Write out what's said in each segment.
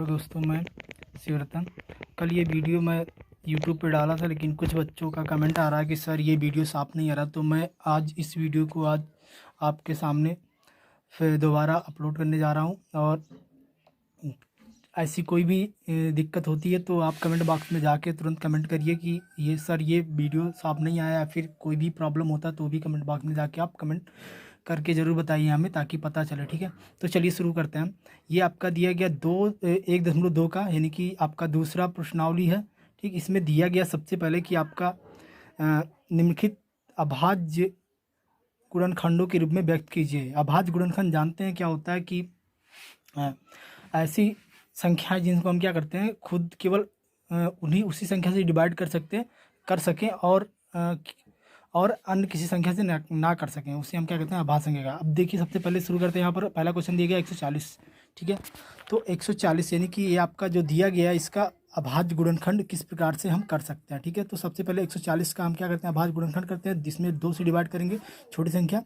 Hello दोस्तों, मैं शिवरतन। कल ये वीडियो मैं यूट्यूब पे डाला था, लेकिन कुछ बच्चों का कमेंट आ रहा है कि सर ये वीडियो साफ़ नहीं आ रहा। तो मैं आज इस वीडियो को आज आपके सामने फिर दोबारा अपलोड करने जा रहा हूँ। और ऐसी कोई भी दिक्कत होती है तो आप कमेंट बॉक्स में जाके तुरंत कमेंट करिए कि ये सर ये वीडियो साफ़ नहीं आया, या फिर कोई भी प्रॉब्लम होता है तो भी कमेंट बॉक्स में जाके आप कमेंट करके ज़रूर बताइए हमें, ताकि पता चले। ठीक है, तो चलिए शुरू करते हैं। ये आपका दिया गया 1.2 का, यानी कि आपका दूसरा प्रश्नावली है। ठीक, इसमें दिया गया सबसे पहले कि आपका निम्नलिखित अभाज्य गुणनखंडों के रूप में व्यक्त कीजिए। अभाज्य गुणनखंड जानते हैं क्या होता है कि अ, ऐसी संख्याएं जिनको हम क्या करते हैं, खुद केवल उन्हीं उसी संख्या से डिवाइड कर सकें, और अन्य किसी संख्या से ना कर सकें, उसे हम क्या कहते हैं, अभाज्य संख्या का। अब देखिए, सबसे पहले शुरू करते हैं। यहाँ पर पहला क्वेश्चन दिया गया 140। ठीक है, तो 140 यानी कि ये आपका जो दिया गया है, इसका अभाज्य गुणनखंड किस प्रकार से हम कर सकते हैं। ठीक है, तो सबसे पहले 140 का हम क्या करते हैं, अभाज्य गुणनखंड करते हैं, जिसमें 2 से डिवाइड करेंगे छोटी संख्या।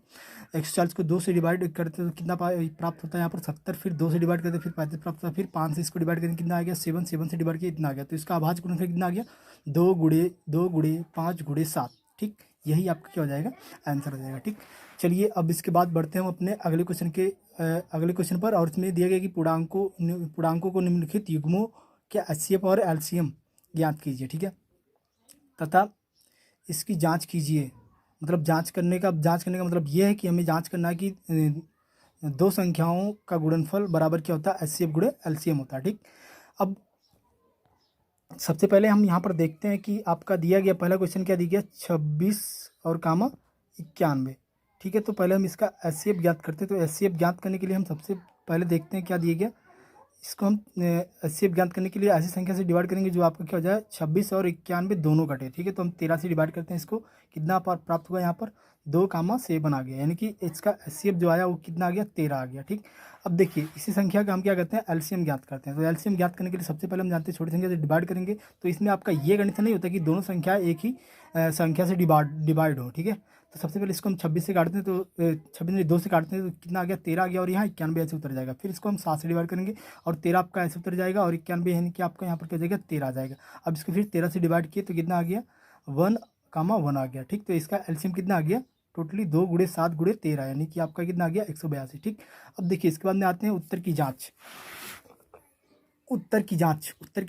140 को 2 से डिवाइड करते हैं तो कितना प्राप्त होता है, यहाँ पर 70। फिर 2 से डिवाइड करते हैं, फिर 35 प्राप्त होता है। फिर 5 से इसको डिवाइड करेंगे, कितना आ गया 7। 7 से डिवाइड किया, इतना आ गया। तो इसका अभाज्य गुणनखंड कितना आ गया, 2 गुणे 2 गुणे 5 गुणे 7। ठीक, यही आपका क्या हो जाएगा, आंसर हो जाएगा। ठीक, चलिए अब इसके बाद बढ़ते हैं हम अपने अगले क्वेश्चन पर। और इसमें दिया गया कि पूर्णांकों को निम्नलिखित युग्मों के एचसीएफ और एलसीएम ज्ञात कीजिए। ठीक है, तथा इसकी जांच कीजिए। मतलब जांच करने का मतलब ये है कि हमें जांच करना है कि दो संख्याओं का गुणनफल बराबर क्या होता है, एचसीएफ गुणे एलसीएम होता है। ठीक, अब सबसे पहले हम यहाँ पर देखते हैं कि आपका दिया गया पहला क्वेश्चन क्या दिया गया, 26 और कामा 91। ठीक है, तो पहले हम इसका एचसीएफ ज्ञात करते हैं। तो एचसीएफ ज्ञात करने के लिए हम सबसे पहले देखते हैं क्या दिया गया। इसको हम एचसीएफ ज्ञात करने के लिए ऐसी संख्या से डिवाइड करेंगे जो आपका क्या हो जाए, 26 और 91 दोनों कटे। ठीक है, तो हम 13 से डिवाइड करते हैं इसको, कितना प्राप्त हुआ, यहाँ पर 2,7 आ गया, यानी कि इसका एचसीएफ जो आया वो कितना आ गया, 13 आ गया। ठीक, अब देखिए इसी संख्या का हम क्या करते हैं, एलसीएम ज्ञात करते हैं। तो एलसीएम ज्ञात करने के लिए सबसे पहले हम जानते हैं छोटी संख्या से डिवाइड करेंगे। तो इसमें आपका ये गणित नहीं होता कि दोनों संख्या एक ही संख्या से डिवाइड हो। ठीक है, तो सबसे पहले इसको हम 26 से काटते हैं, तो 26 में 2 से काटते हैं तो कितना आ गया, 13 आ गया। और यहाँ 91 ऐसे उतर जाएगा। फिर इसको हम 7 से डिवाइड करेंगे और 13 आपका ऐसे उतर जाएगा, और 91 यानी कि आपका यहाँ पर क्या हो जाएगा, 13 आ जाएगा। अब इसको फिर 13 से डिवाइड किए तो कितना आ गया, 1,1 आ गया। ठीक, तो इसका एलसीएम कितना आ गया, टोटली 2 गुणे 7 गुणे 13, यानी कि आपका कितना आ गया, 182। ठीक, अब देखिए इसके बाद में आते हैं उत्तर की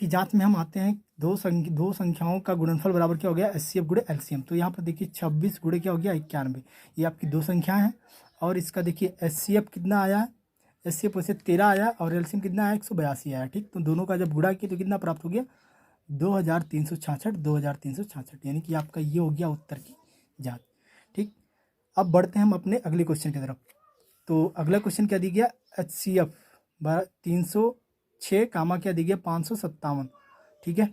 जाँच में हम आते हैं दो संख्याओं का गुणनफल बराबर क्या हो गया, एचसीएफ गुणे एलसीएम। तो यहाँ पर देखिए 26 गुणे क्या हो गया, 91। ये आपकी दो संख्याएं हैं, और इसका देखिए एचसीएफ कितना आया है, एचसीएफ वैसे 13 आया, और एलसीएम कितना आया, 182 आया। ठीक, तो दोनों का जब गुणा किया तो कितना प्राप्त हो गया, 2366, यानी कि आपका ये हो गया उत्तर की जाँच। ठीक, अब बढ़ते हैं हम अपने अगले क्वेश्चन की तरफ। तो अगला क्वेश्चन क्या दी गया, एचसीएफ 306 कामा क्या दी गया, 557। ठीक है,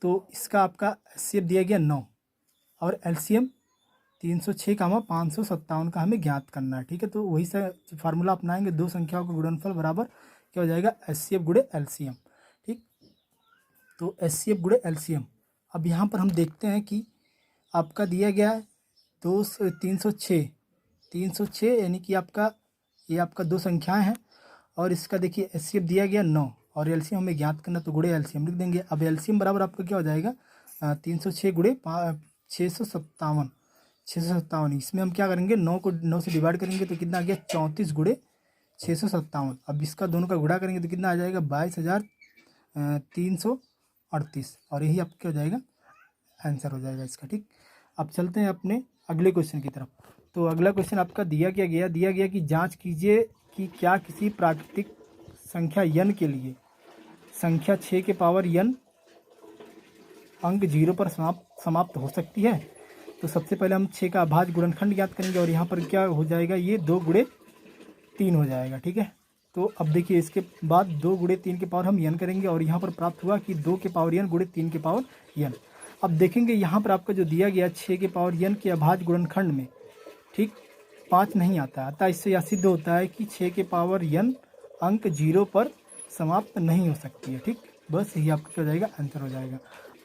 तो इसका आपका एचसीएफ दिया गया 9, और एलसीएम 306 कामा 557 का हमें ज्ञात करना है। ठीक है, तो वही से फार्मूला अपनाएंगे, दो संख्याओं का गुणनफल बराबर क्या हो जाएगा, एचसीएफ गुणे एलसीएम। ठीक, तो एचसीएफ गुणे एलसीएम। अब यहाँ पर हम देखते हैं कि आपका दिया गया है 306 यानी कि आपका ये आपका दो संख्याएं हैं, और इसका देखिए एचसीएफ दिया गया 9, और एलसीएम हमें ज्ञात करना, तो गुणे एलसीएम लिख देंगे। अब एलसीएम बराबर आपका क्या हो जाएगा, 306 गुणे 657। इसमें हम क्या करेंगे, 9 को 9 से डिवाइड करेंगे तो कितना आ गया, 34 गुणे 657। अब इसका दोनों का गुणा करेंगे तो कितना आ जाएगा, 22,338, और यही आपका क्या हो जाएगा, आंसर हो जाएगा इसका। ठीक, अब चलते हैं अपने अगले क्वेश्चन की तरफ। तो अगला क्वेश्चन आपका दिया गया कि जांच कीजिए कि क्या किसी प्राकृतिक संख्या n के लिए संख्या 6 के पावर n अंक 0 पर समाप्त हो सकती है। तो सबसे पहले हम 6 का अभाज्य गुणनखंड ज्ञात करेंगे, और यहाँ पर क्या हो जाएगा, ये 2 गुणे 3 हो जाएगा। ठीक है, तो अब देखिए इसके बाद 2 गुणे 3 के पावर हम n करेंगे, और यहाँ पर प्राप्त हुआ कि 2 के पावर n गुणे 3 के पावर n। अब देखेंगे यहाँ पर आपका जो दिया गया 6 के पावर n के अभाज्य गुणनखंड में, ठीक, 5 नहीं आता। अतः इससे यह सिद्ध होता है कि 6 के पावर n अंक 0 पर समाप्त नहीं हो सकती है। ठीक, बस यही आपका क्या हो जाएगा, आंसर हो जाएगा।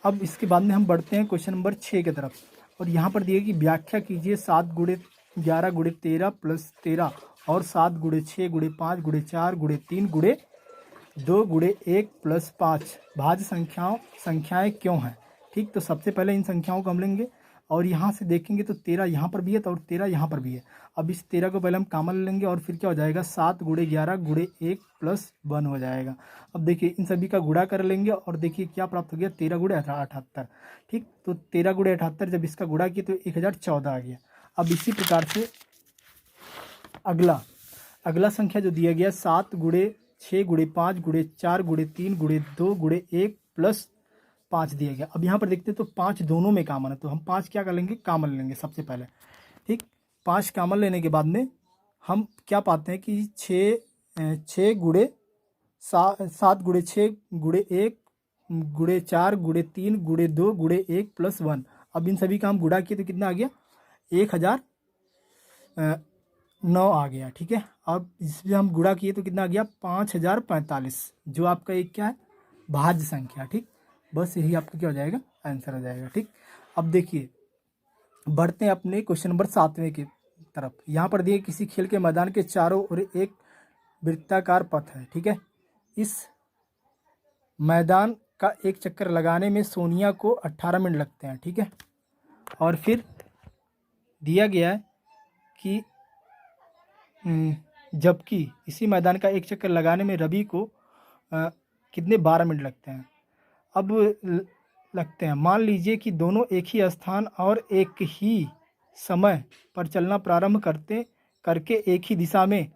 अब इसके बाद में हम बढ़ते हैं क्वेश्चन नंबर 6 की तरफ, और यहाँ पर दिए कि व्याख्या कीजिए 7 गुणे 11 गुणे 13 प्लस 13 और 7 गुणे 6 गुणे 5 गुणे 4 गुणे 3 गुणे 2 गुणे 1 प्लस 5 भाज्य संख्याएं क्यों हैं। ठीक, तो सबसे पहले इन संख्याओं को हम लेंगे और यहाँ से देखेंगे तो 13 यहाँ पर भी है तो और 13 यहाँ पर भी है। अब इस 13 को पहले हम कॉमन लेंगे और फिर क्या हो जाएगा 7 गुणे 11 गुणे 1 प्लस 1 हो जाएगा। अब देखिए इन सभी का गुणा कर लेंगे और देखिए क्या प्राप्त हो गया 13 गुणे 78। ठीक, तो 13 गुणे 78 जब इसका गुणा किया तो 1014 आ गया। अब इसी प्रकार से अगला संख्या जो दिया गया 7 गुणे 6 गुणे 5 गुणे 4 गुणे 3 गुणे 2 गुणे 1 प्लस 5 दिया गया। अब यहाँ पर देखते हैं तो 5 दोनों में कॉमन है तो हम 5 क्या कर लेंगे कॉमन लेंगे सबसे पहले। ठीक, 5 कॉमन लेने के बाद में हम क्या पाते हैं कि 6 गुणे 7 गुणे 6 गुणे 1 गुणे 4 गुणे 3 गुणे 2 गुणे 1 प्लस 1। अब इन सभी का हम गुणा किए तो कितना आ गया 1009 आ गया। ठीक है, अब इसमें हम गुणा किए तो कितना आ गया 5045 जो आपका एक क्या है भाज्य संख्या। ठीक, बस यही आपका क्या हो जाएगा आंसर हो जाएगा। ठीक, अब देखिए बढ़ते हैं अपने क्वेश्चन नंबर 7वें की तरफ। यहाँ पर दिए किसी खेल के मैदान के चारों ओर एक वृत्ताकार पथ है। ठीक है, इस मैदान का एक चक्कर लगाने में सोनिया को 18 मिनट लगते हैं। ठीक है, और फिर दिया गया है कि जबकि इसी मैदान का एक चक्कर लगाने में रवि को कितने 12 मिनट लगते हैं। अब लगते हैं मान लीजिए कि दोनों एक ही स्थान और एक ही समय पर चलना प्रारंभ करके एक ही दिशा में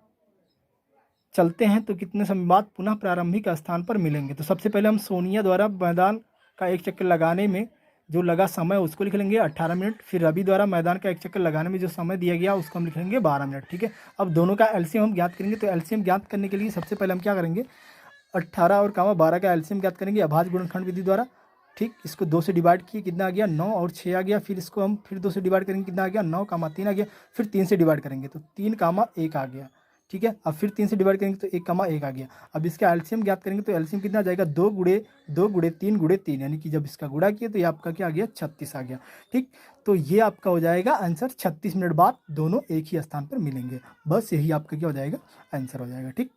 चलते हैं तो कितने समय बाद पुनः प्रारंभिक स्थान पर मिलेंगे। तो सबसे पहले हम सोनिया द्वारा मैदान का एक चक्कर लगाने में जो लगा समय उसको लिख लेंगे 18 मिनट। फिर रवि द्वारा मैदान का एक चक्कर लगाने में जो समय दिया गया उसको हम लिख लेंगे 12 मिनट। ठीक है, अब दोनों का एलसीएम हम ज्ञात करेंगे। तो एलसीएम ज्ञात करने के लिए सबसे पहले हम क्या करेंगे 18 और 12 का एलसीएम ज्ञात करेंगे अभाज्य गुणनखंड विधि द्वारा। ठीक, इसको 2 से डिवाइड किए कितना आ गया 9 और 6 आ गया। फिर इसको हम फिर 2 से डिवाइड करेंगे कितना आ गया 9, 3 आ गया। फिर 3 से डिवाइड करेंगे तो 3, 1 आ गया। ठीक है, अब फिर 3 से डिवाइड करेंगे तो 1, 1 आ गया। अब इसका एलसीएम ज्ञात करेंगे तो एलसीएम कितना आ जाएगा 2 गुणे 3 गुणे 3 यानी कि जब इसका गुणा किया तो ये आपका क्या आ गया 36 आ गया। ठीक, तो ये आपका हो जाएगा आंसर 36 मिनट बाद दोनों एक ही स्थान पर मिलेंगे। बस यही आपका क्या हो जाएगा आंसर हो जाएगा। ठीक।